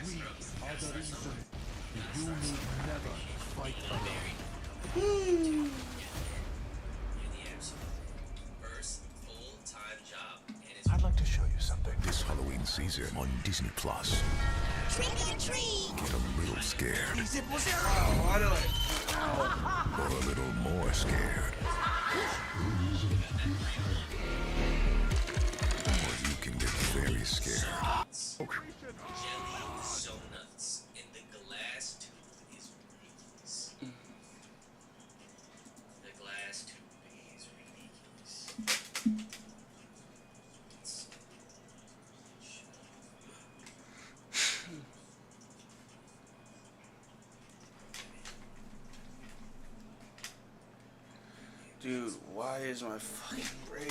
are the reason you need never fight alone. I'd like to show you something. This Halloween season on Disney Plus. Trick or treat! Get a little scared. Why do Or a little more scared. Or you can get very scared. Dude, why is my fucking brain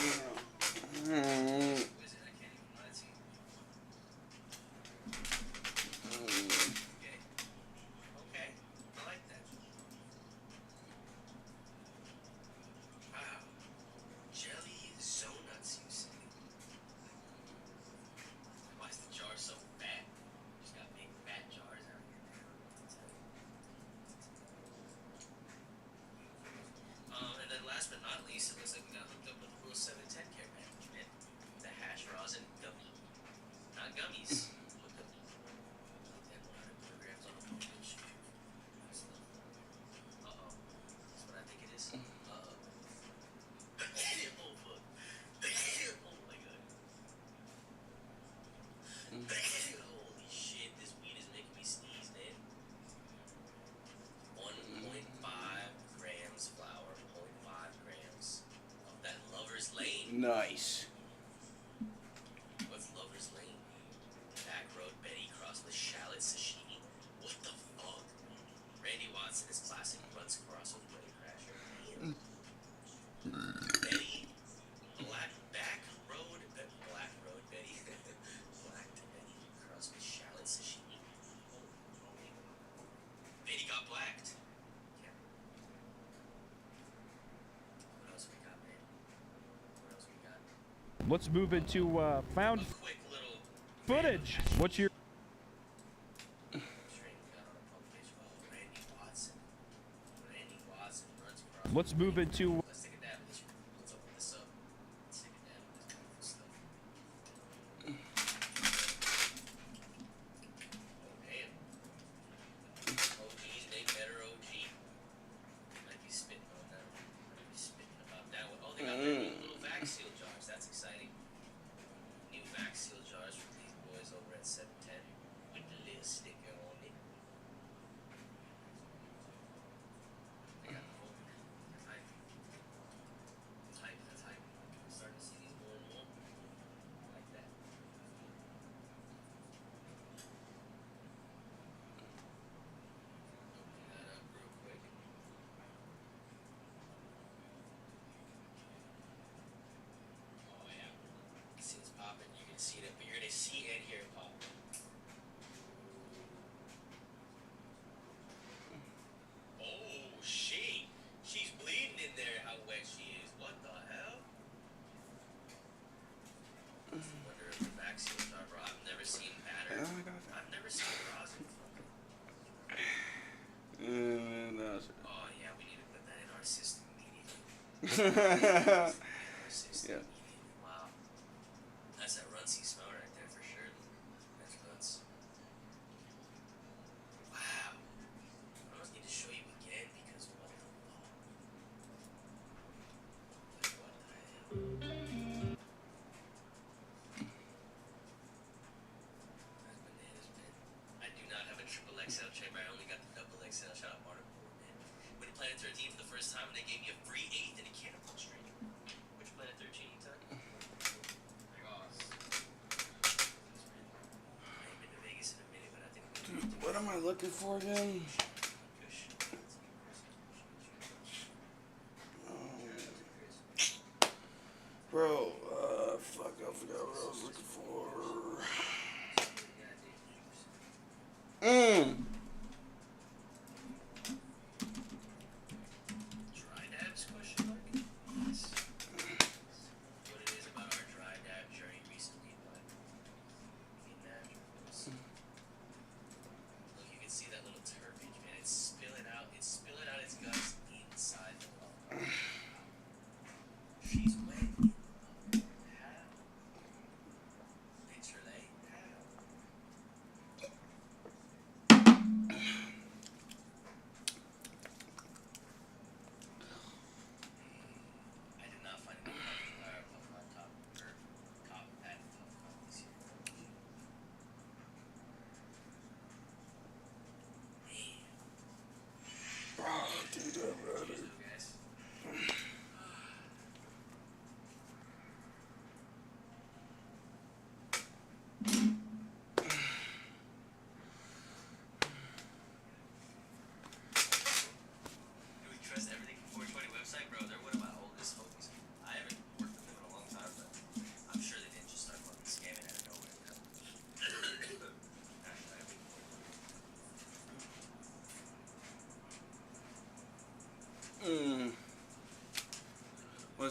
Last but not least, it looks like we got hooked up with a little 710 care package, man. The hash rosin gummy. Not gummies. But gummies. 100 milligrams on a package. Uh-oh. That's what I think it is. Uh-oh. Oh, fuck. Oh, my God. Holy shit, this weed is making me sneeze, man. 1.5 grams flour. 0.5 grams of that Lover's Lane. nice. What's Lover's Lane? Back Road Betty crossed with shallot sashimi. What the fuck? Randy Watson is classic runs cross with Wedding Crasher. Damn. Betty, Black Road Betty, Black Betty crossed with shallot sashimi. Betty got blacked. What else we got, man? What else we got? Let's move into found A quick little footage. What's your Randy Watson. Randy Watson runs across. let's move into Let's take a dab at this. Let's open this up. Let's take a dab at this beautiful stuff. Oh, damn. OGs make better OG. Might be spitting on that. Might be spitting about that one. Oh, they got their new little vac seal jars. That's exciting. New vac seal jars from these boys over at 710 with the little sticker on it. They got the whole type. That's hype. I'm starting to see these more and more. I like that. Open that up real quick. Oh yeah. You can see it's popping. You can see it, but you're gonna see and hear it pop. Oh shit! She's bleeding in there. How wet she is. What the hell? Wonder if the vaccines are bro. I've never seen batter. Oh my God. I've never seen rosin. That's Oh yeah, we need to put that in our system immediately. it. Our system Yeah. immediately. Wow. That's that runsy smell right there for sure. That's nuts. Wow. I almost need to show you again because what the fuck? Like what the hell? That's bananas, man. I do not have a triple XL chamber. I only got the double XL. Shout out Martin Moore, man. Went to Planet 13 for the first time and they gave me a free 8th and a cannibal string. Which Planet 13 you took? I ain't been to Vegas in a minute, but I think I'm gonna Dude, what am I looking for again? Kush. Bro, fuck, I forgot what I was looking for. Dry dabs? Question mark. Yes. What it is about our dry dab journey recently, but in naturals.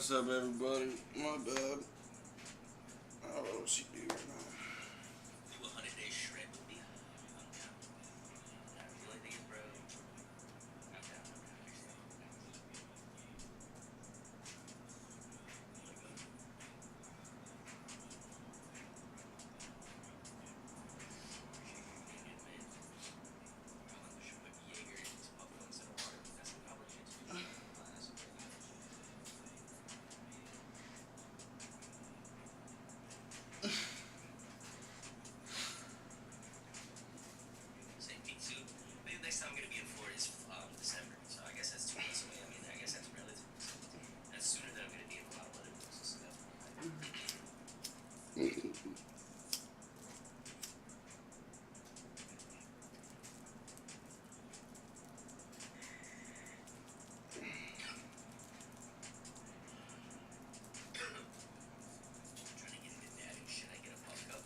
What's up, everybody? My bad. I don't know what she do right now. Do a 100-day shred movie. I'm down. The only thing is, bro, I'm down. Say P2. Maybe next time I'm gonna be in Florida is December, so I guess that's 2 months away. I mean, I guess that's relative. That's sooner than I'm gonna be in a lot of other places. So trying to get a good dad and shit. I get a puff cup.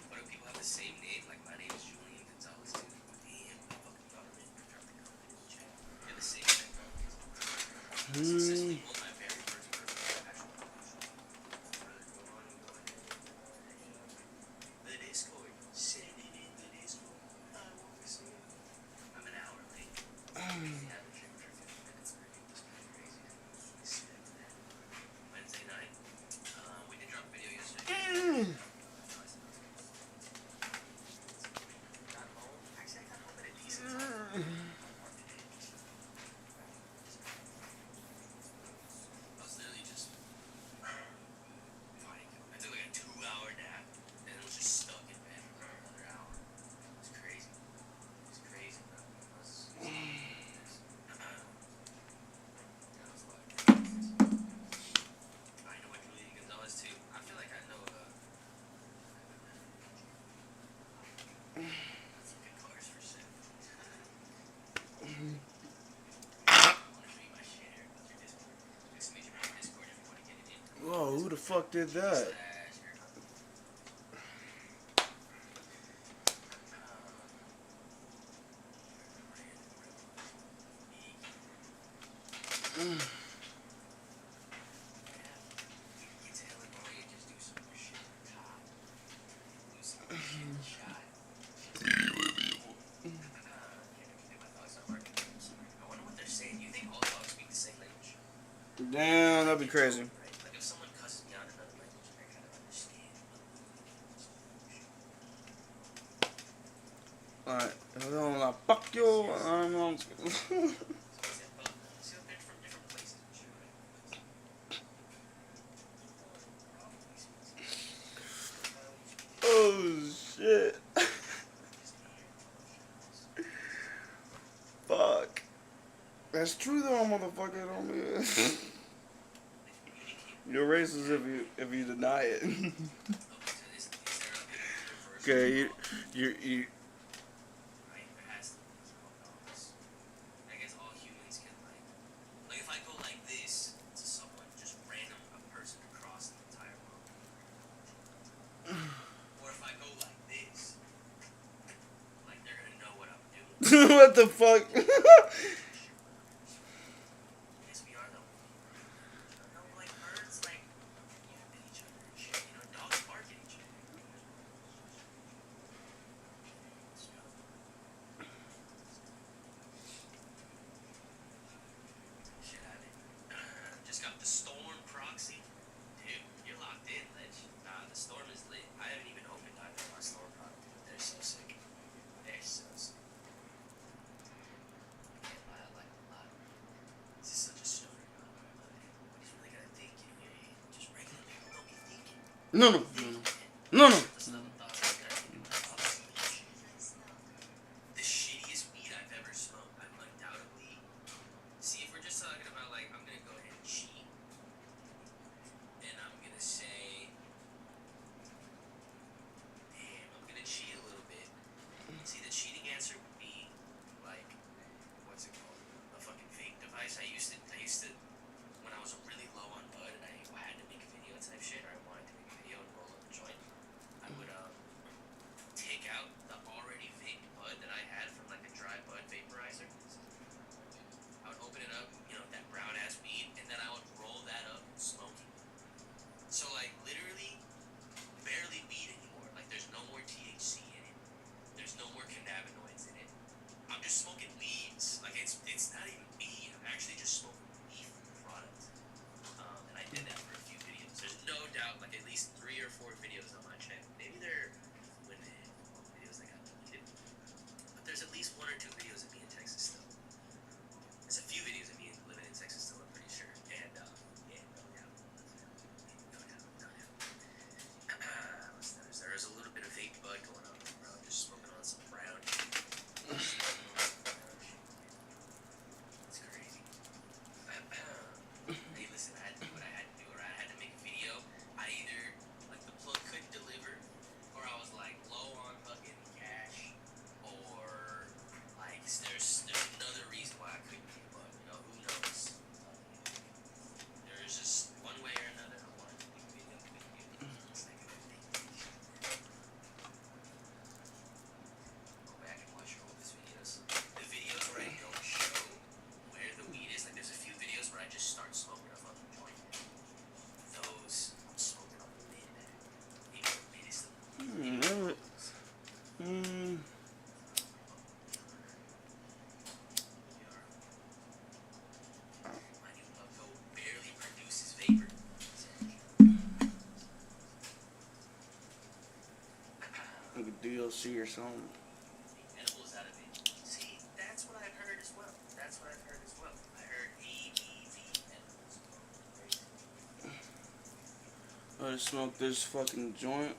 What do people have the same name? Like my name is Julian Gonzalez too. Damn, my fucking government dropped the government in the chat. They're the same thing. Successfully won my very first actual the Discord. Send it in the Discord. I want to see it. I'm an hour late. Yeah, the gym for 50 minutes. It's kind of crazy. Wednesday night. We did drop a video yesterday. Got home. Actually, I got home at a decent time. I was literally just fine. I took like a 2-hour nap and was just stuck in bed for another hour. It was crazy. It was crazy, bro. I know what Julian Gonzalez too. I feel like I know some good cars for sale. I want to show you my shit here. Go through Discord. Exclamation mark Discord if you want to get it in. Whoa, who the fuck did that? Damn, that'd be crazy. Like if someone cusses me out in another language, I kind of understand. Alright, hold on, like, fuck you. I'm on. See what they're from different places and shit, right? Oh shit. Fuck. That's true though, motherfucker. Don't be. You're racist if you deny it. Okay, you. I guess all humans can like if I go like this to someone, just random a person across the entire world, or if I go like this, like they're gonna know what I'm doing. What the fuck? Yes, we are though. No, like birds, like yap at each other and shit. You know, dogs bark at each other. Let's go. Shit out of it. Just got the Storm proxy. Dude, you're locked in, Ledge. The Storm is lit. I haven't even opened either of my Storm products, but they're so sick. They're so sick. I can't lie, I like them a lot. This is such a stoner, but nobody's really gotta think in your head. Just regular people don't be thinking. No, no, no, no. Just little thoughts like that. The shittiest weed I've ever smoked, I'm undoubtedly. See, if we're just talking about like, I'm gonna go ahead and cheat, and I'm gonna say, damn, I'm gonna cheat a little bit. See, the cheating THC or something. Edibles out of it. See, that's what I've heard as well. That's what I've heard as well. I heard ABV edibles. Crazy. I just smoked this fucking joint.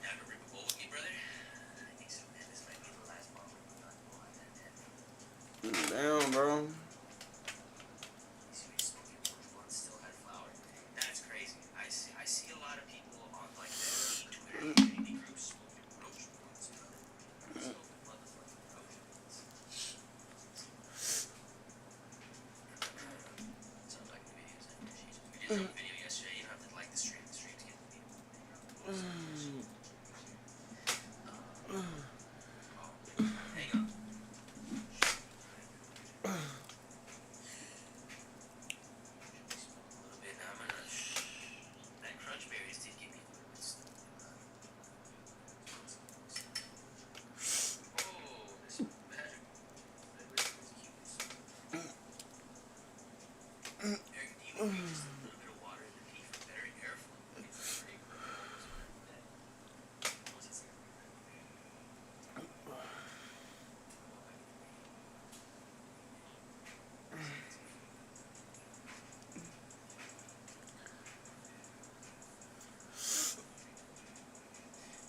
Down to rip a bowl with me, brother? I think so, man. This might be the last bottle. We'll have that 10. Damn, bro. See what he's smoking. Which one still had flour? That's crazy. I see a lot of people on like that Twitter community groups smoking roach blunts, brother. Smoking motherfucking roach blunts. So I'm liking the videos. I appreciate it. We did drop a video yesterday. You don't have to like the stream. The stream's getting people. Hang on. A little bit. Now I'm gonna. That crunch berries did give me a little bit stuff. Oh, this is magical. Eric, do you want just a little bit of water in the pea for better airflow? It's pretty cool.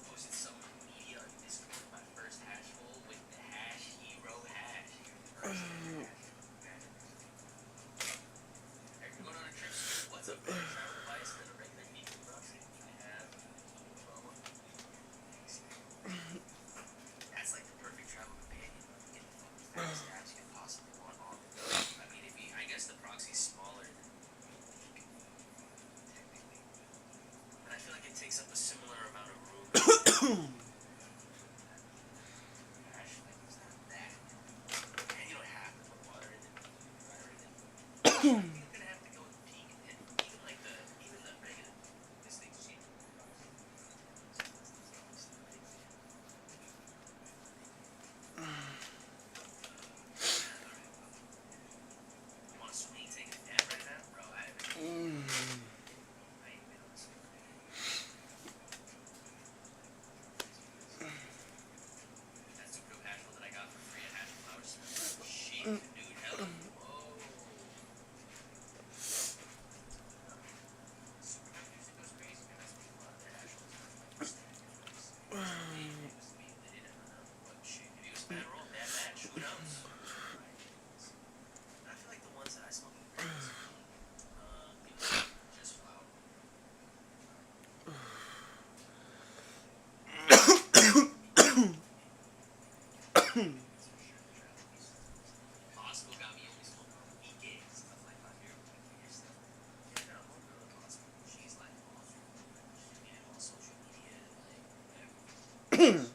Posted some media on Discord, my first hash bowl with the hash hero hash. Eric, you're going on a trip soon. What's a better travel device than a regular vehicle brushing? I have that's like the perfect travel companion. You get the fucking fastest apps you could possibly want on the go. I mean, I guess the proxy's smaller than technically, but I feel like it takes up a similar amount of room. Actually, it's not that. And you don't have to put water in it. You're gonna have to go with peak, and even the regular. This thing's cheap. You want to swing, take a nap right now, bro? I ain't been on the swing. That's the real hash roll that I got for free at Hash Flowers. Shit, dude, hella. Whoa. Super music goes crazy, man. That's what a lot of their hash rolls are. It was me. They didn't know. But shit, if it was bad roll, bad match, who knows? But I feel like the ones that I smoke the most, just flower. Possible got me only smoking on weekends, stuff like my favorite stuff. Yeah, I got a homegirl at Possible. She's like awesome. She's getting on social media, like everything.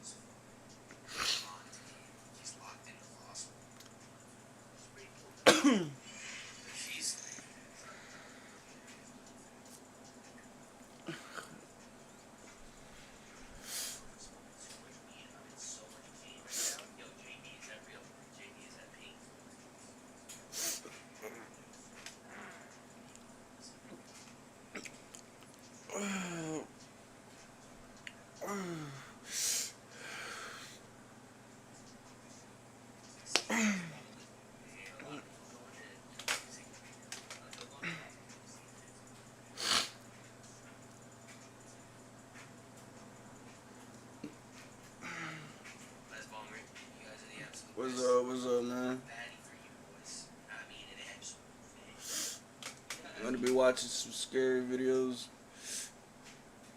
She's locked into Possible. It's pretty cool. She's so much pain right now. Yo, JB, is that real? JB, is that pain? Let's bong rip. You guys are the absolute What's best. up? What's up, man? Fatty for you boys. I mean, an absolute I'm gonna be watching some scary videos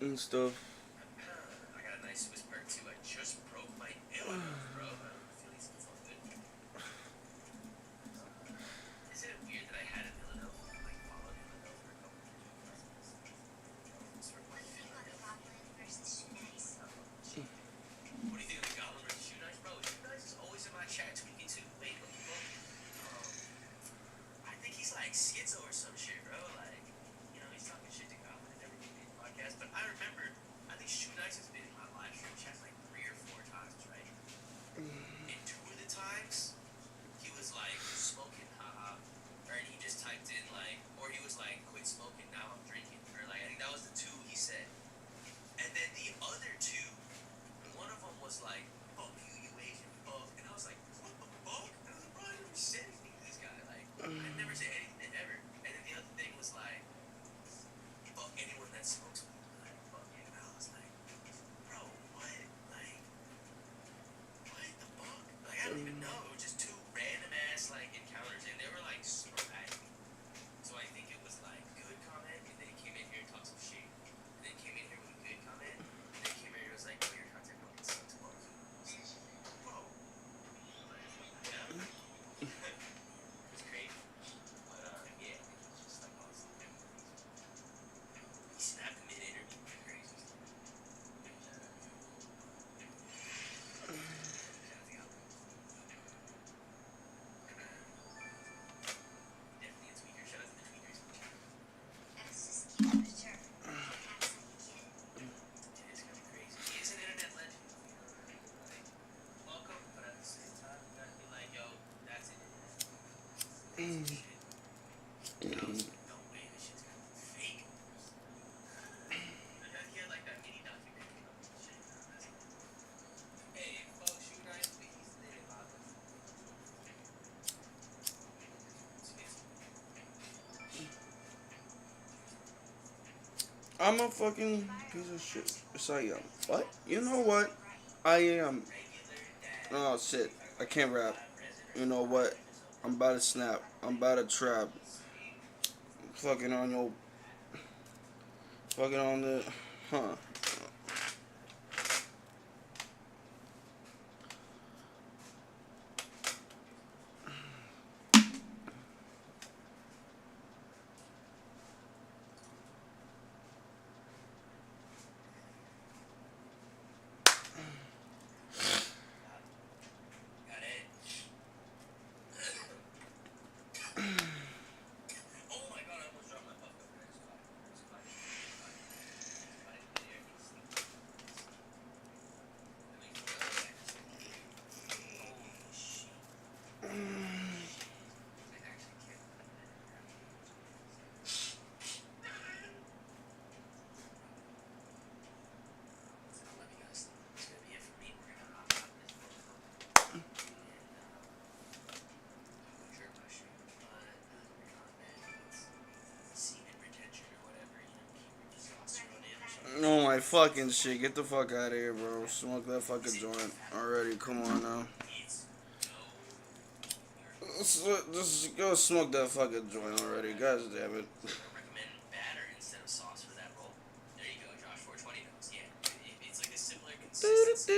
and stuff. I got a nice Swiss perk too. I just broke my elbow, bro. I feel these things all good. Isn't it weird that I had a Philadelphia, like followed Philadelphia for a couple of years? Sort of like Philadelphia. What do you think of the Goblin versus Shoe Nice, bro? Shoe Nice is always in my chat tweaking too. Wait, what the fuck? I think he's like schizo or some shit, bro. Like, you know, he's talking shit to Goblin and everything in the podcast. But I remember I'm a fucking piece of shit. Yes, I am. What? You know what? I am. Oh shit. I can't rap. You know what? I'm about to snap. I'm about to trap. Fucking on your. Fucking on the. Huh. Oh my fucking shit. Get the fuck out of here, bro. Smoke that fucking joint already. Come on now. Just go smoke that fucking joint already. God damn it. Recommend batter instead of sauce for that roll. There you go, Josh. 420 knows. Yeah, it's like a similar consistency.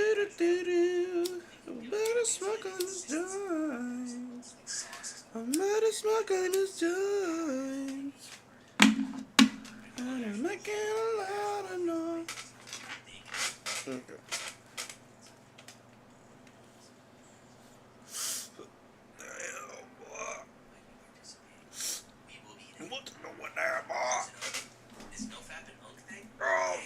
I'm better smoke on this joint. I'm better smoke on this joint. And I'm making a lot of noise. Okay. What's going there, boy? Is no fap and unk thing? Oh,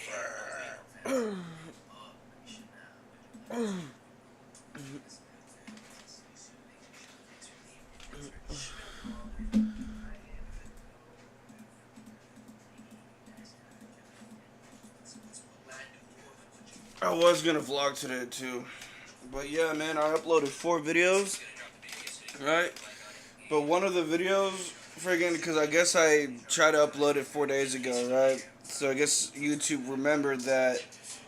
I was gonna vlog today too, but yeah, man, I uploaded 4 videos, right? But one of the videos, friggin', because I guess I tried to upload it 4 days ago, right? So I guess YouTube remembered that,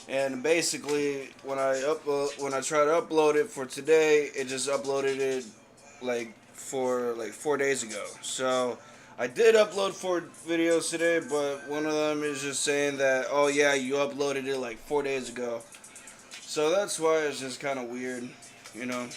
and basically when I tried to upload it for today, it just uploaded it for 4 days ago. So I did upload 4 videos today, but one of them is just saying that, oh yeah, you uploaded it like 4 days ago. So that's why it's just kind of weird, you know.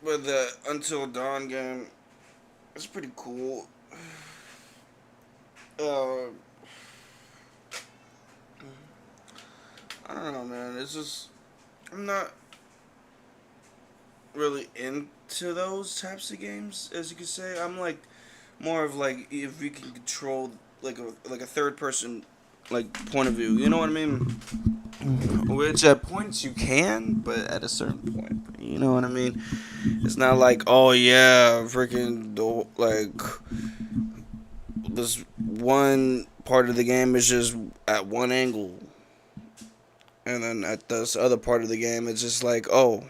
But the Until Dawn game, it's pretty cool. I don't know, man. It's just, I'm not really into those types of games, as you could say. I'm like more of like if you can control like a third person like point of view. You know what I mean? Which at points you can, but at a certain point, you know what I mean? It's not like, oh yeah, freaking like this one part of the game is just at one angle, and then at this other part of the game it's just like, oh,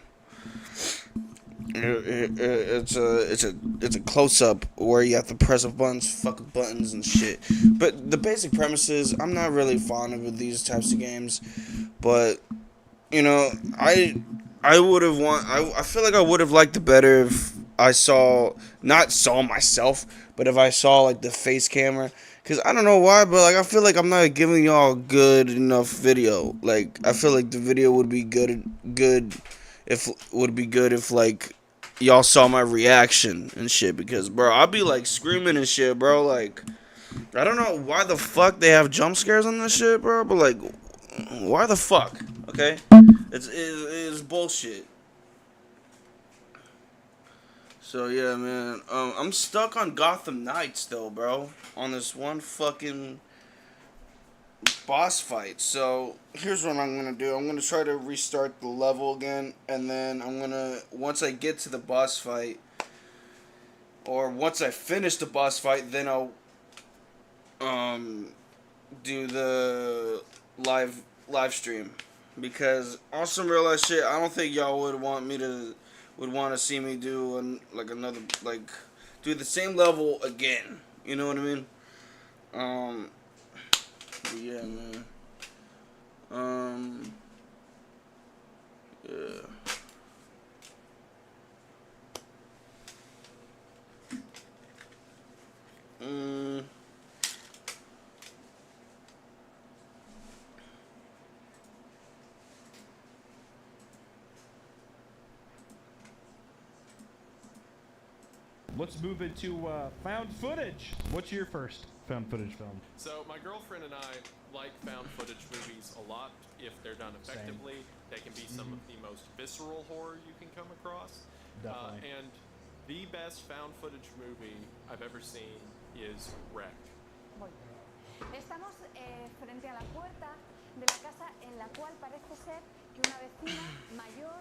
it's a close up where you have to press a bunch of fucking buttons and shit. But the basic premise is I'm not really fond of these types of games, but you know, I feel like I would have liked it better if I saw myself, but if I saw like the face camera, cause I don't know why, but like I feel like I'm not giving y'all good enough video. Like I feel like the video would be good if like y'all saw my reaction and shit, because bro, I'll be like screaming and shit, bro. Like, I don't know why the fuck they have jump scares on this shit, bro. But like, why the fuck? Okay, it's bullshit. So yeah, man. I'm stuck on Gotham Knights though, bro. On this one fucking boss fight. So here's what I'm gonna do. I'm gonna try to restart the level again, and then I'm gonna, once I get to the boss fight, or once I finish the boss fight, then I'll do the live stream, because on some real life shit, I don't think y'all would want to see me do another, like, do the same level again. You know what I mean? But yeah, man. Yeah. Let's move into found footage. What's your first found footage film? So my girlfriend and I like found footage movies a lot if they're done effectively. They can be some of the most visceral horror you can come across. Definitely. And the best found footage movie I've ever seen is Wreck. Estamos frente a la puerta de la casa en la cual parece ser que una vecina mayor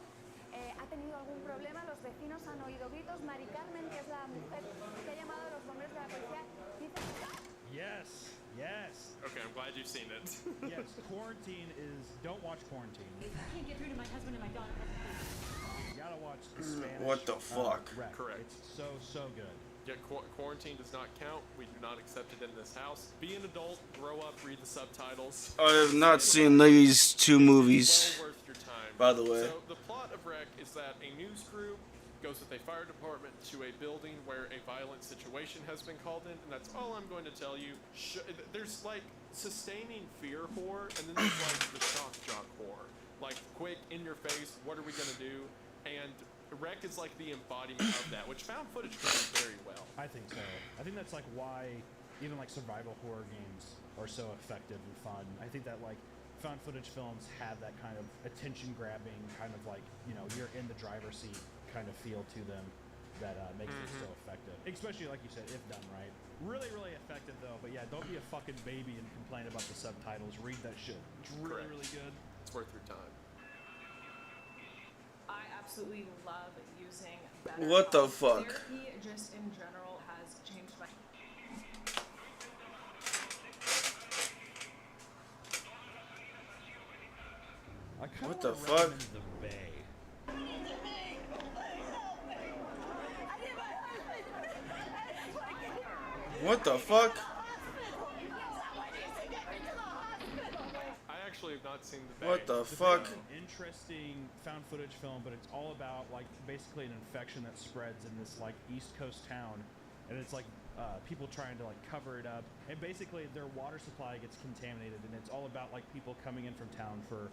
ha tenido algún problema. Los vecinos han oído gritos. Mari Carmen, que es la mujer que ha llamado a los bomberos de la policía, dice... Yes, yes, Okay, I'm glad you've seen it. yes. Quarantine is. Don't watch Quarantine. I can't get through to my husband and my daughter. You gotta watch the Spanish. What the fuck? Wreck. Correct. It's so good. Yeah, quarantine does not count. We do not accept it in this house. Be an adult, grow up, read the subtitles. I have not seen these two movies, Well worth your time. by the way. So the plot of Wreck is that a news crew goes with a fire department to a building where a violent situation has been called in, and that's all I'm going to tell you. There's like sustaining fear horror, and then there's like the shock jock horror. Like quick, in your face, what are we gonna do? And Wreck is like the embodiment of that, which found footage does very well. I think so. I think that's like why even like survival horror games are so effective and fun. I think that like found footage films have that kind of attention grabbing kind of like, you know, you're in the driver's seat kind of feel to them that makes them so effective. Especially like you said, if done right. Really, really effective though. But yeah, don't be a fucking baby and complain about the subtitles. Read that shit. It's really, Correct. really good. It's worth your time. I absolutely love using better What the thought. fuck? Therapy just in general has changed my I kinda What the wanna fuck? recommend The Bay. What the fuck? I actually have not seen the Bay. What the The fuck? Bay's an interesting found footage film, but it's all about like basically an infection that spreads in this like East Coast town, and it's like people trying to like cover it up, and basically their water supply gets contaminated, and it's all about like people coming in from town for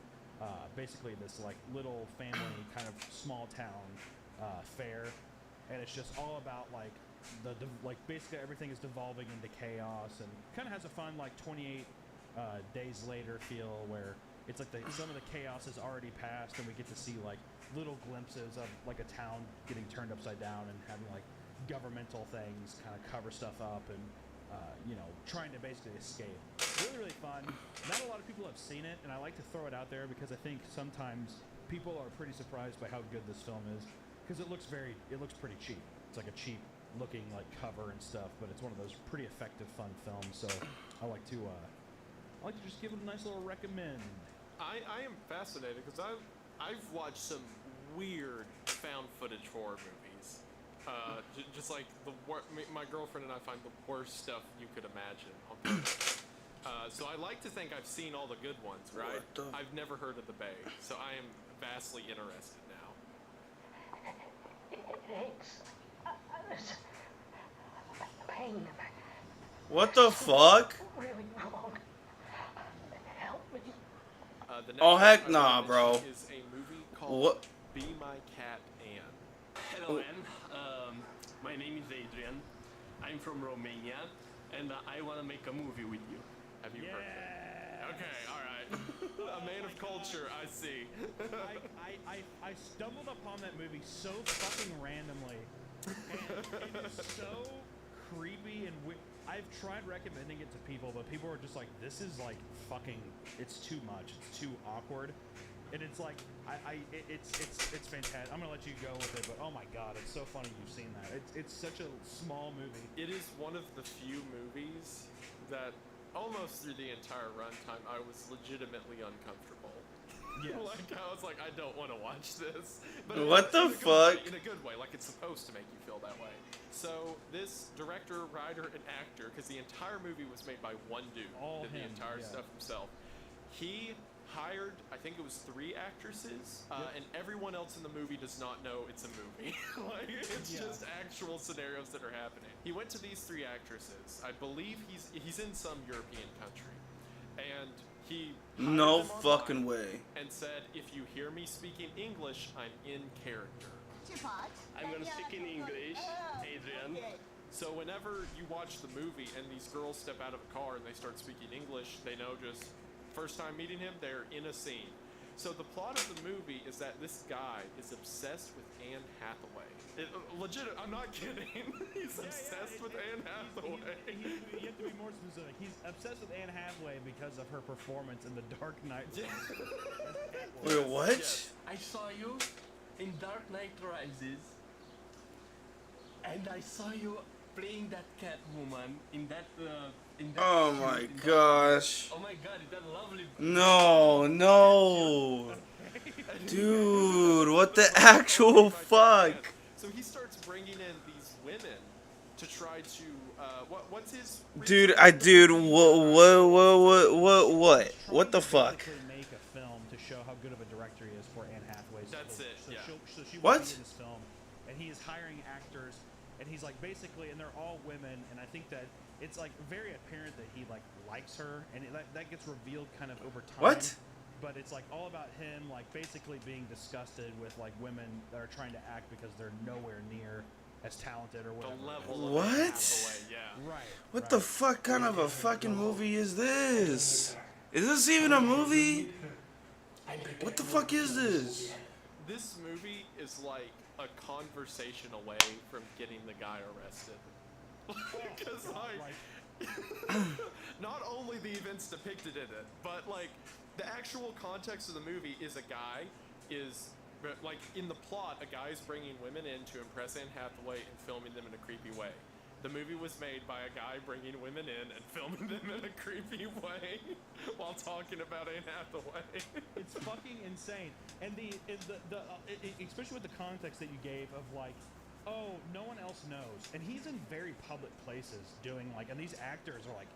basically this like little family kind of small town fair, and it's just all about like like basically everything is devolving into chaos, and kind of has a fun like 28 days later feel where it's like some of the chaos has already passed, and we get to see like little glimpses of like a town getting turned upside down and having like governmental things kind of cover stuff up and you know, trying to basically escape. Really, really fun. Not a lot of people have seen it, and I like to throw it out there because I think sometimes people are pretty surprised by how good this film is, because it looks pretty cheap. It's like a cheap looking like cover and stuff, but it's one of those pretty effective, fun films. So I like to just give it a nice little recommend. I am fascinated because I've watched some weird found footage horror movies. Just like my girlfriend and I find the worst stuff you could imagine on purpose. So I like to think I've seen all the good ones, right? I've never heard of the Bay, so I am vastly interested now. It's pain. What the fuck? Really wrong. Help me. The next Oh, one heck I nah, wanna bro. mention is a movie called What? Be My Cat Anne. Hello, Anne. My name is Adrian. I'm from Romania, and I want to make a movie with you. Have you heard that? Okay, all right. A man of culture, I see. I stumbled upon that movie so fucking randomly, and it is so creepy and I've tried recommending it to people, but people are just like, this is like fucking, it's too much, it's too awkward, and it's like, it's fantastic. I'm gonna let you go with it, but oh my god, it's so funny you've seen that. It's such a small movie. It is one of the few movies that almost through the entire runtime I was legitimately uncomfortable. Yes. Like I was like, I don't want to watch this. But What the fuck? In a good way, like it's supposed to make you feel that way. So this director, writer, and actor, because the entire movie was made by one dude, did the entire stuff himself. He hired, I think it was 3 actresses, and everyone else in the movie does not know it's a movie. Like it's just actual scenarios that are happening. He went to these 3 actresses. I believe he's in some European country, and he hired No them fucking online way. and said, if you hear me speaking English, I'm in character. I'm gonna speak in English, Adrian. So whenever you watch the movie and these girls step out of a car and they start speaking English, they know just first time meeting him, they're in a scene. So the plot of the movie is that this guy is obsessed with Anne Hathaway. Legit, I'm not kidding. He's obsessed with Anne Hathaway. You have to be more specific. He's obsessed with Anne Hathaway because of her performance in The Dark Knight. Wait, what? Yes. I saw you in Dark Knight Rises, and I saw you playing that Catwoman in that. Oh my gosh. Oh my god, is that lovely? No. Dude, what the actual fuck? So he starts bringing in these women to try to what's his Dude, what the fuck? Make a film to show how good of a director he is for Anne Hathaway. That's it, yeah. So she What? will be in this film, and he is hiring actors, and he's like basically, and they're all women, and I think that it's like very apparent that he like likes her, and that gets revealed kind of over time. What? But it's like all about him like basically being disgusted with like women that are trying to act because they're nowhere near as talented or whatever. The level What? of Anne Hathaway, yeah. Right. What the fuck kind of a fucking movie is this? Is this even a movie? What the fuck is this? This movie is like a conversation away from getting the guy arrested. Because not only the events depicted in it, but like the actual context of the movie is like in the plot, a guy's bringing women in to impress Anne Hathaway and filming them in a creepy way. The movie was made by a guy bringing women in and filming them in a creepy way while talking about Anne Hathaway. It's fucking insane, and especially with the context that you gave of like, oh, no one else knows, and he's in very public places doing like, and these actors are like,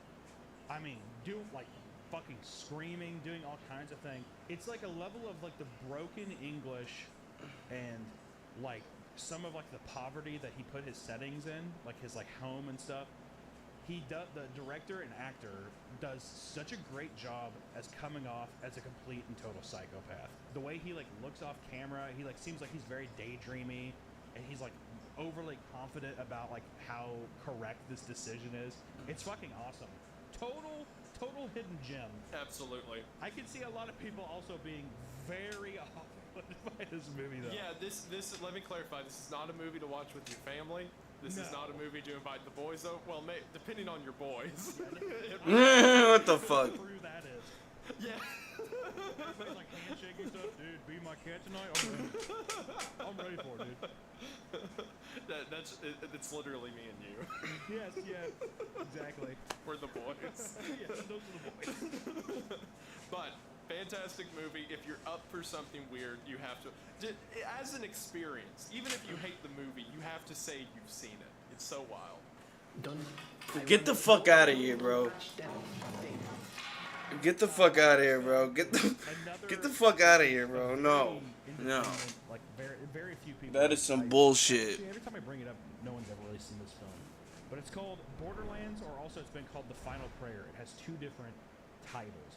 I mean, doing like fucking screaming, doing all kinds of things. It's like a level of like the broken English and like some of like the poverty that he put his settings in, like his like home and stuff. The director and actor does such a great job as coming off as a complete and total psychopath. The way he like looks off camera, he like seems like he's very daydreamy, and he's like overly confident about like how correct this decision is. It's fucking awesome. Total hidden gem. Absolutely. I can see a lot of people also being very off-put by this movie, though. Yeah, this. Let me clarify. This is not a movie to watch with your family. This is not a movie to invite the boys over. Well, depending on your boys. What the fuck? True that is. Yeah. Everybody's like handshaking stuff. Dude, be my cat tonight. I'm ready for it, dude. It's literally me and you. Yes, yeah, exactly. We're the boys. Yeah, those are the boys. But fantastic movie. If you're up for something weird, you have to. As an experience, even if you hate the movie, you have to say you've seen it. It's so wild. Get the fuck out of here, bro. Get the fuck out of here, bro. Get the fuck out of here, bro. No. Like very few people. That is some bullshit. Every time I bring it up, no one's ever really seen this film. But it's called Borderlands, or also it's been called The Final Prayer. It has 2 different titles.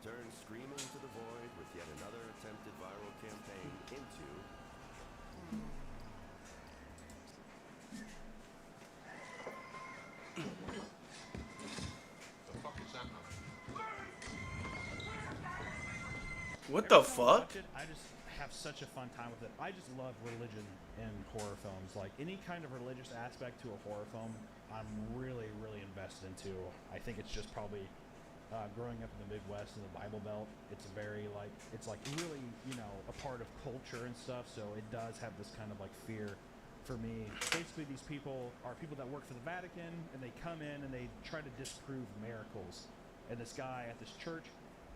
Turn screaming to the void with yet another attempted viral campaign into The fuck is that noise? What the Every time I fuck? watch it, I just have such a fun time with it. I just love religion in horror films. Like any kind of religious aspect to a horror film, I'm really, really invested into. I think it's just probably growing up in the Midwest in the Bible Belt. It's very like it's like really a part of culture and stuff. So it does have this kind of like fear for me. Basically, these people are people that work for the Vatican, and they come in and they try to disprove miracles. And this guy at this church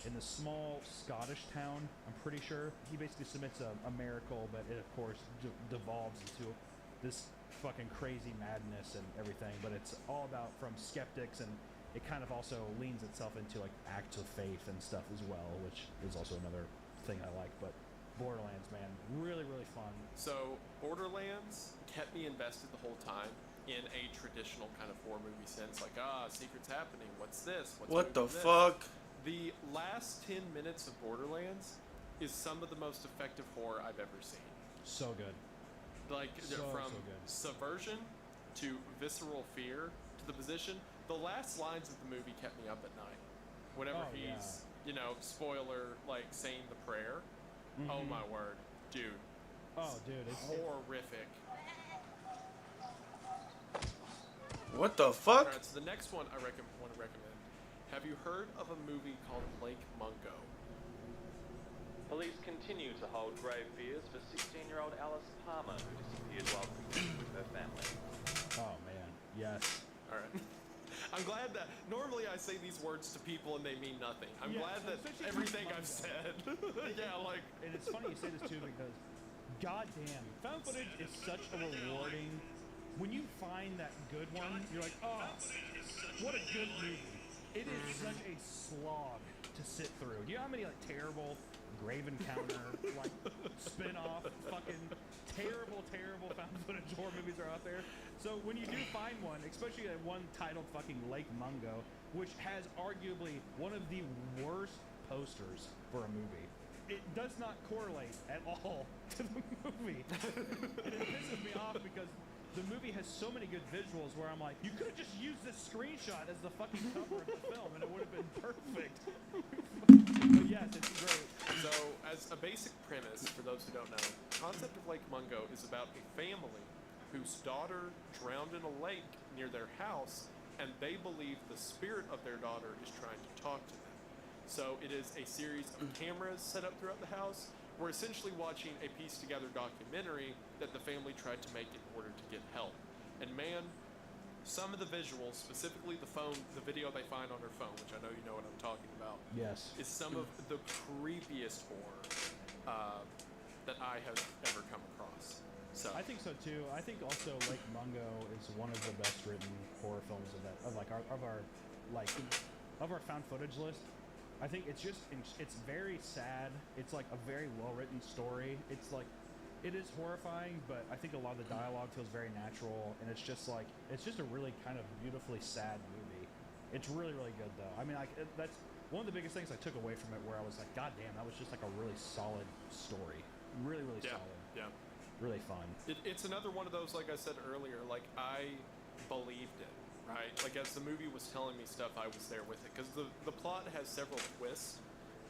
in this small Scottish town, I'm pretty sure, he basically submits a miracle, but it of course devolves into this fucking crazy madness and everything. But it's all about from skeptics, and it kind of also leans itself into like acts of faith and stuff as well, which is also another thing I like. But Borderlands, man, really, really fun. So Borderlands kept me invested the whole time in a traditional kind of horror movie sense, like secret's happening. What's this? What the this? fuck? The last 10 minutes of Borderlands is some of the most effective horror I've ever seen. So good. Like from so good. subversion to visceral fear to the position. The last lines of the movie kept me up at night. Whenever he's, spoiler, like saying the prayer. Mm-hmm. Oh my word, dude. Oh, dude, it's horrific. What the fuck? Alright, so the next one I want to recommend. Have you heard of a movie called Lake Mungo? Police continue to hold grave fears for 16-year-old Alice Palmer, who disappeared while cooking with her family. Oh man, yes. All right. I'm glad that normally I say these words to people and they mean nothing. I'm glad that everything I've said. Yeah, like. And it's funny you say this too because, goddamn, found footage is such a rewarding. When you find that good one, you're like, oh, what a good movie. It is such a slog to sit through. Do you know how many like terrible Grave Encounter, like spin-off, fucking terrible found footage horror movies are out there? So when you do find one, especially one titled fucking Lake Mungo, which has arguably one of the worst posters for a movie. It does not correlate at all to the movie. And it pisses me off because the movie has so many good visuals where I'm like, you could have just used this screenshot as the fucking cover of the film and it would have been perfect. But yes, it's great. So, as a basic premise, for those who don't know, the concept of Lake Mungo is about a family whose daughter drowned in a lake near their house, and they believe the spirit of their daughter is trying to talk to them. So it is a series of cameras set up throughout the house. We're essentially watching a pieced together documentary that the family tried to make in order to get help. And man, some of the visuals, specifically the video they find on their phone, which I know you know what I'm talking about, yes, is some of the creepiest horror that I have ever come across. So I think so too. I think also Lake Mungo is one of the best written horror films of our found footage list. I think it's very sad. It's like a very well written story. It is horrifying, but I think a lot of the dialogue feels very natural, and it's just a really kind of beautifully sad movie. It's really, really good though. I mean, that's one of the biggest things I took away from it, where I was like, God damn, that was just like a really solid story. Really, really solid. Yeah. Really fun. It's another one of those, like I said earlier, like I believed it, right? Like as the movie was telling me stuff, I was there with it. Because the plot has several twists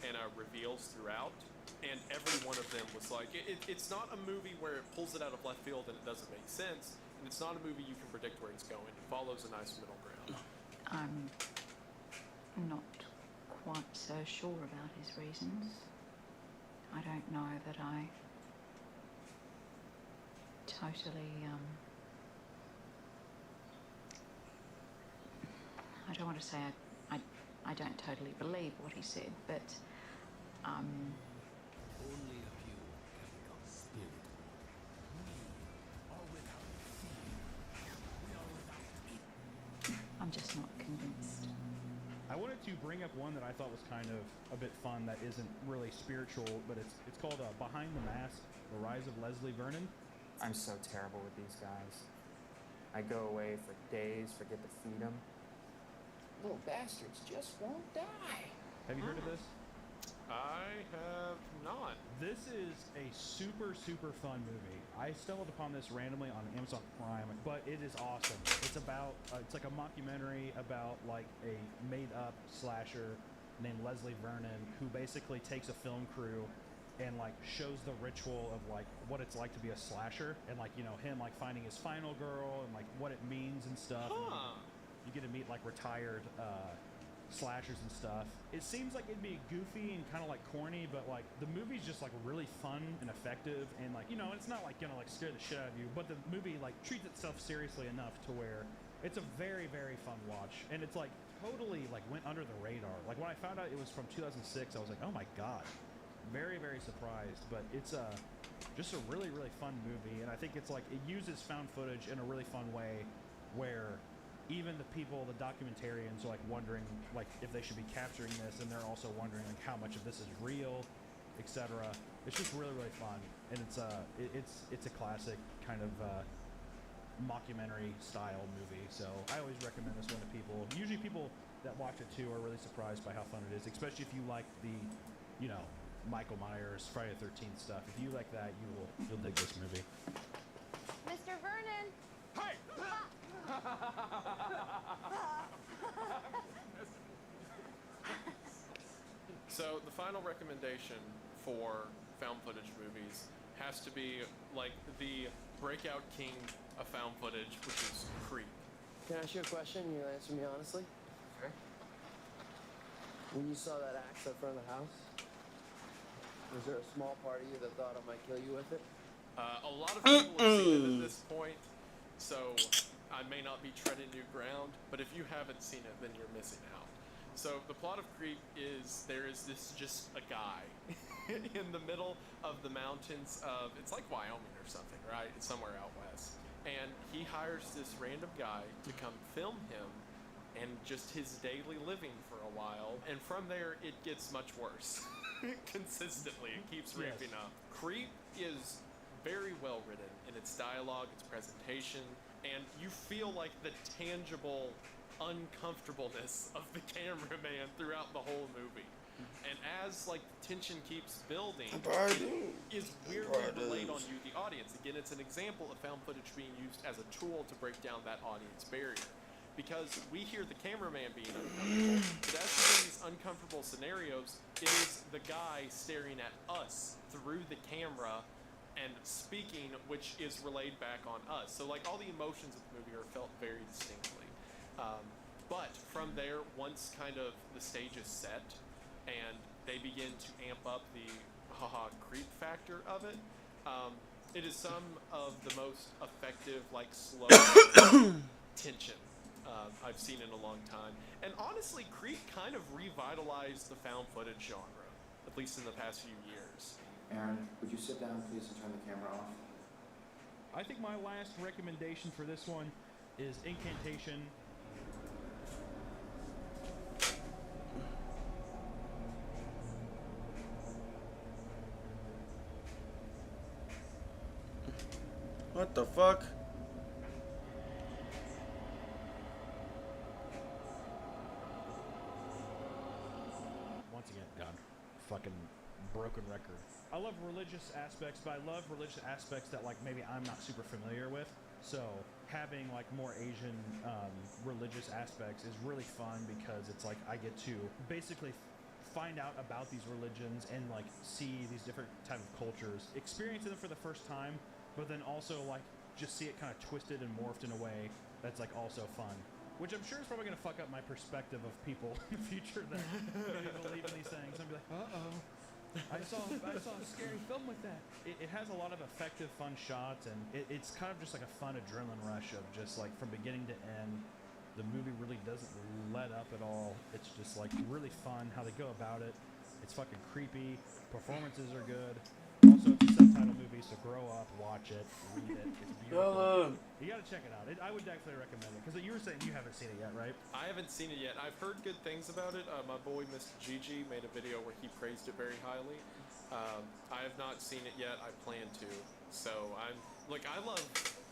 and reveals throughout, and every one of them was like, it's not a movie where it pulls it out of left field and it doesn't make sense, and it's not a movie you can predict where it's going. It follows a nice middle ground. I'm not quite so sure about his reasons. I don't know that I totally, I don't want to say I don't totally believe what he said, but, only a few can become spirit. We are without fear. We are without I'm just not convinced. I wanted to bring up one that I thought was kind of a bit fun that isn't really spiritual, but it's called Behind the Mask, The Rise of Leslie Vernon. I'm so terrible with these guys. I go away for days, forget to feed them. Little bastards just won't die. Have you heard of this? I have not. This is a super, super fun movie. I stumbled upon this randomly on Amazon Prime, but it is awesome. It's about, it's like a mockumentary about like a made-up slasher named Leslie Vernon, who basically takes a film crew and like shows the ritual of like what it's like to be a slasher, and like, you know, him like finding his final girl and like what it means and stuff. Huh. And you get to meet like retired slashers and stuff. It seems like it'd be goofy and kind of like corny, but like the movie's just like really fun and effective, and like, you know, it's not like gonna like scare the shit out of you, but the movie like treats itself seriously enough to where it's a very, very fun watch, and it's like totally like went under the radar. Like when I found out it was from 2006, I was like, oh my god, very, very surprised. But it's just a really, really fun movie, and I think it's like it uses found footage in a really fun way, where even the people, the documentarians, are like wondering like if they should be capturing this, and they're also wondering like how much of this is real, etc. It's just really, really fun, and it's a classic kind of mockumentary style movie. So I always recommend this one to people. Usually people that watch it too are really surprised by how fun it is, especially if you like the, you know, Michael Myers, Friday the 13th stuff. If you like that, you'll dig this movie. Mr. Vernon. Hey! So the final recommendation for found footage movies has to be like the breakout king of found footage, which is Creep. Can I ask you a question? You'll answer me honestly? Sure. When you saw that axe up front of the house, was there a small part of you that thought I might kill you with it? A lot of people have seen it at this point, so I may not be treading new ground, but if you haven't seen it, then you're missing out. So the plot of Creep is there is this just a guy in the middle of the mountains of, it's like Wyoming or something, right? It's somewhere out west. And he hires this random guy to come film him and just his daily living for a while. And from there, it gets much worse. Consistently, it keeps ramping up. Creep is very well written in its dialogue, its presentation, and you feel like the tangible uncomfortableness of the cameraman throughout the whole movie. And as like the tension keeps building, it is weirdly relayed on you, the audience. Again, it's an example of found footage being used as a tool to break down that audience barrier. Because we hear the cameraman being uncomfortable, but as we're in these uncomfortable scenarios, it is the guy staring at us through the camera and speaking, which is relayed back on us. So like all the emotions of the movie are felt very distinctly. But from there, once kind of the stage is set and they begin to amp up the creep factor of it, it is some of the most effective, like slow tension I've seen in a long time. And honestly, Creep kind of revitalized the found footage genre, at least in the past few years. Aaron, would you sit down, please, and turn the camera off? I think my last recommendation for this one is Incantation. What the fuck? Once again, God, fucking broken record. I love religious aspects, but I love religious aspects that like maybe I'm not super familiar with. So having like more Asian religious aspects is really fun, because it's like I get to basically find out about these religions and like see these different type of cultures, experience them for the first time, but then also like just see it kind of twisted and morphed in a way that's like also fun. Which I'm sure is probably going to fuck up my perspective of people in the future that maybe believe in these things. I'm be like, uh-oh, I saw a scary film with that. It has a lot of effective, fun shots, and it's kind of just like a fun adrenaline rush of just like from beginning to end. The movie really doesn't let up at all. It's just like really fun how they go about it. It's fucking creepy. Performances are good. Also, it's a subtitle movie, so grow up, watch it, read it. It's beautiful. You gotta check it out. I would definitely recommend it, because you were saying you haven't seen it yet, right? I haven't seen it yet. I've heard good things about it. My boy, Mr. Gigi, made a video where he praised it very highly. I have not seen it yet. I plan to. So I'm like, I love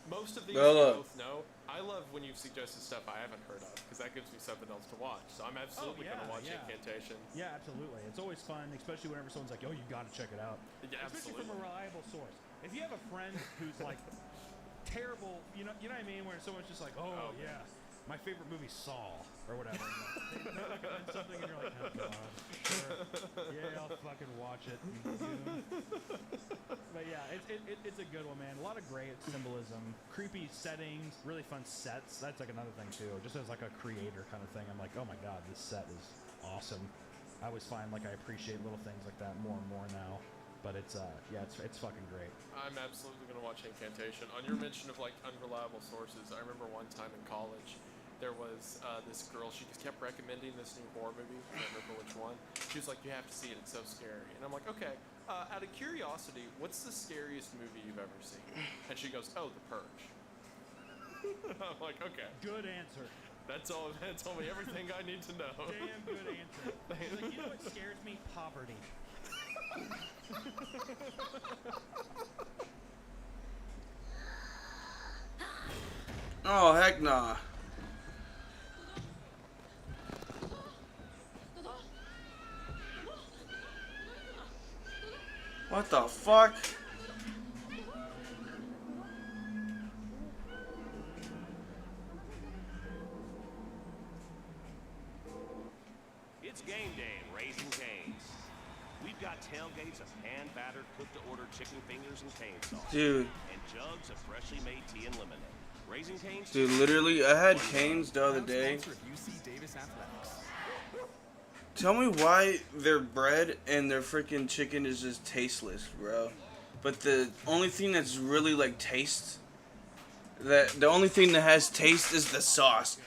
most of these. Bella. You both know. I love when you've suggested stuff I haven't heard of because that gives me something else to watch. So I'm absolutely gonna watch Incantation. Yeah, absolutely. It's always fun, especially whenever someone's like, "Oh, you got to check it out." Yeah, especially absolutely. from a reliable source. If you have a friend who's like terrible, you know what I mean, where someone's just like, "Oh, yeah, my favorite movie Saw" or whatever. They recommend something and you're like, "Oh God, sure. Yeah, I'll fucking watch it." But yeah, it's a good one, man. A lot of great symbolism, creepy settings, really fun sets. That's like another thing too. Just as like a creator kind of thing, I'm like, oh my God, this set is awesome. I always find like I appreciate little things like that more and more now. But it's it's fucking great. I'm absolutely gonna watch Incantation. On your mention of like unreliable sources, I remember one time in college, there was this girl. She just kept recommending this new horror movie. I don't remember which one. She was like, "You have to see it. It's so scary." And I'm like, "Okay." Out of curiosity, what's the scariest movie you've ever seen? And she goes, "Oh, The Purge." I'm like, "Okay." Good answer. That's all. That told me everything I need to know. Damn good answer. She's like, you know what scares me? Poverty. Oh, heck nah. What the fuck? It's game day at Raising Cane's. We've got tailgates of hand-battered, cooked-to-order chicken fingers and cane sauce. Dude. And jugs of freshly made tea and lemonade. Raising Cane's. Dude, literally, I had Cane's the other day. Tell me why their bread and their freaking chicken is just tasteless, bro. But the only thing that's really like the only thing that has taste is the sauce.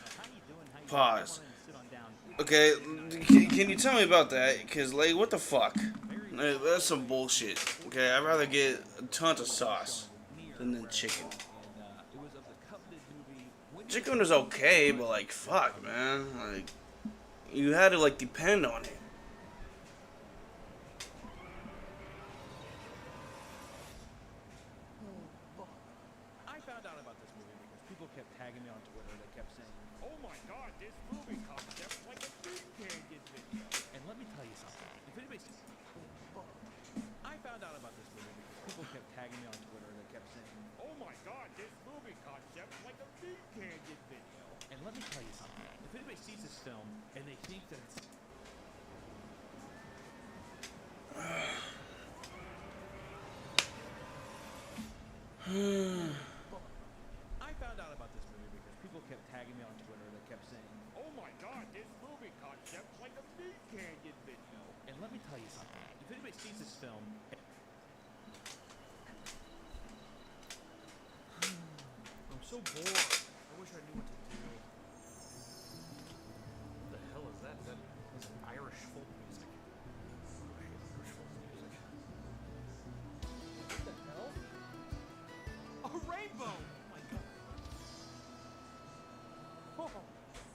Pause. Okay, can you tell me about that? Because, like, what the fuck? That's some bullshit. Okay, I'd rather get a ton of sauce than the chicken. Chicken was okay, but, like, fuck, man. Like, you had to, like, depend on it. I found out about this movie because people kept tagging me on Twitter. They kept saying, "Oh my God, this movie concept like a food candy video." And let me tell you something. If anybody's, I found out about this movie because people kept tagging me on Twitter. They kept saying, "Oh my God, this movie concept like a food candy video." And let me tell you something. If anybody sees this film and they think that it's I found out about this movie because people kept tagging me on Twitter. They kept saying, "Oh my God, this movie concept like a food candy video." And let me tell you something. If anybody sees this film, I'm so bored. I wish I knew what to do. What the hell is that? That's Irish folk music. I hate Irish folk music. What the hell? A rainbow! Oh my God. Oh,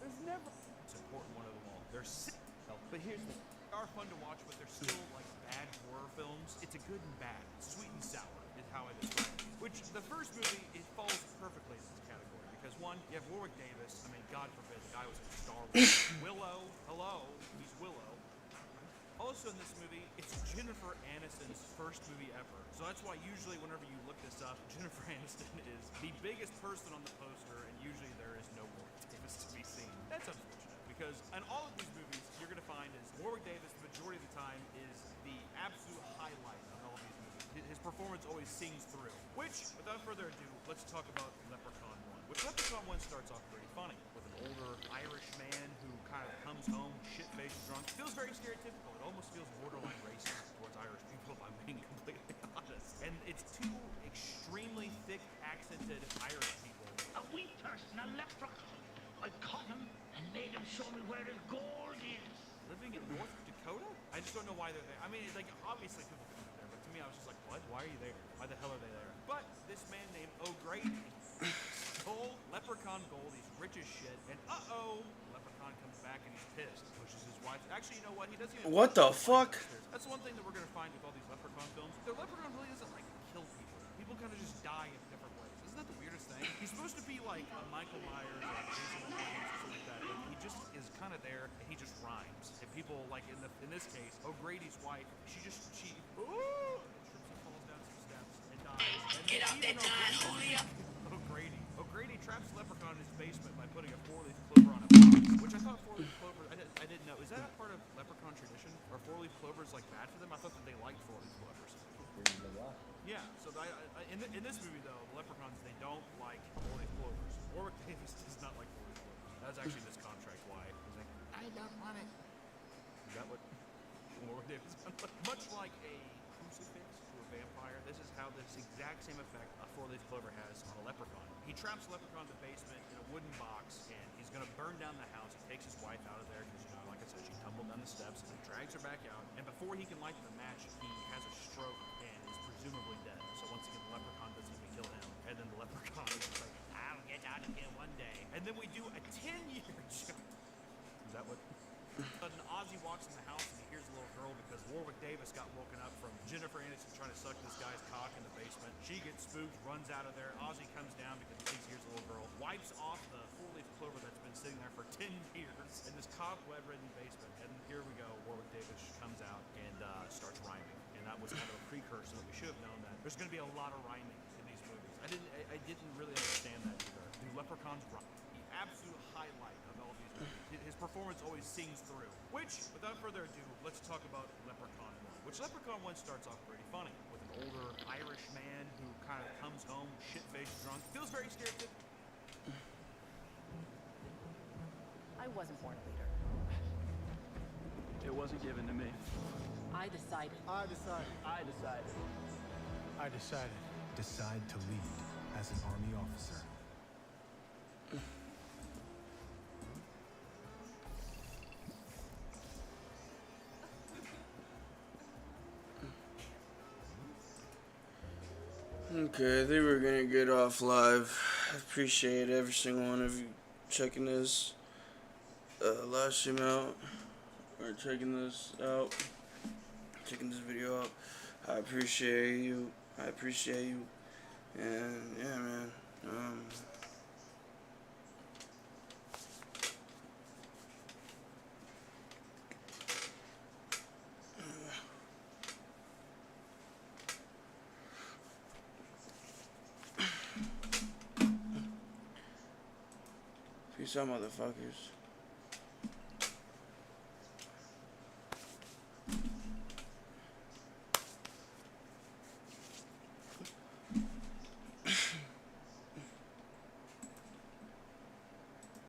there's never. It's an important one of them all. They're sick. But here's the. They are fun to watch, but they're still like bad horror films. It's a good and bad. Sweet and sour is how I describe it. Which the first movie, it falls perfectly in this category because one, you have Warwick Davis. I mean, God forbid the guy was in Star Wars. Willow, hello, he's Willow. Also in this movie, it's Jennifer Aniston's first movie ever. So that's why usually whenever you look this up, Jennifer Aniston is the biggest person on the poster, and usually there is no Warwick Davis to be seen. That's unfortunate, because in all of these movies, you're going to find is Warwick Davis, the majority of the time, is the absolute highlight of all of these movies. His performance always sings through. Which, without further ado, let's talk about Leprechaun 1. Which Leprechaun 1 starts off pretty funny, with an older Irish man who kind of comes home shit-faced drunk. It feels very stereotypical. It almost feels borderline racist towards Irish people, if I'm being completely honest. And it's two extremely thick, accented Irish people. A wee person, a leprechaun. I caught him and made him show me where his gold is. Living in North Dakota? I just don't know why they're there. I mean, like, obviously people could live there, but to me, I was just like, what? Why are you there? Why the hell are they there? But this man named O'Grady stole leprechaun gold. He's rich as shit. And leprechaun comes back and he's pissed. Pushes his wife. Actually, you know what? He doesn't even. What the fuck? That's one thing that we're gonna find with all these leprechaun films. The leprechaun really doesn't like kill people. People kind of just like a Michael Myers or Jason Voorhees or something like that. Like, he just is kind of there and he just rhymes. And people like in this case, O'Grady's wife, she trips and falls down some steps and dies. And Get out that line, hurry up! O'Grady traps Leprechaun in his basement by putting a 4-leaf clover on a box, which I thought 4-leaf clover. I didn't know. Is that a part of Leprechaun tradition? Are 4-leaf clovers like bad for them? I thought that they liked 4-leaf clovers. Yeah. So in this movie though, the Leprechauns they don't like 4-leaf clovers. Warwick Davis does not like 4-leaf clovers. That's actually this contract why. He's like, I don't want it. Is that what Warwick Davis? Much like a crucifix to a vampire, this is how this exact same effect a 4-leaf clover has on a leprechaun. He traps Leprechaun in the basement in a wooden box, and he's gonna burn down the house. He takes his wife out of there because, you know, like I said, she tumbled down the steps, and he drags her back out. And before he can light the match, he has a stroke and is presumably dead. So once again, the Leprechaun doesn't even kill him, and then the Leprechaun is just like, I'll get out of here one day. And then we do a 10-year jump. Is that what? Sudden, Ozzy walks in the house and he hears a little girl because Warwick Davis got woken up from Jennifer Aniston trying to suck this guy's cock in the basement. She gets spooked, runs out of there. Ozzy comes down because he thinks he hears a little girl, wipes off the 4-leaf clover that's been sitting there for 10 years in this cobweb-ridden basement. And here we go, Warwick Davis comes out and starts rhyming. And that was kind of a precursor that we should have known that there's going to be a lot of rhyming in these movies. I didn't really understand that either. Do leprechauns rhyme? The absolute highlight of all these movies. His performance always sings through. Which, without further ado, let's talk about Leprechaun 1. Which Leprechaun 1 starts off pretty funny, with an older Irish man who kind of comes home shit-faced drunk. Feels very stereotypical. I wasn't born a leader. It wasn't given to me. I decided. I decided. I decided. Decide to lead as an army officer. Okay, I think we're gonna get off live. I appreciate every single one of you checking this live stream out, or checking this out, checking this video out. I appreciate you. And yeah, man. Peace out, motherfuckers.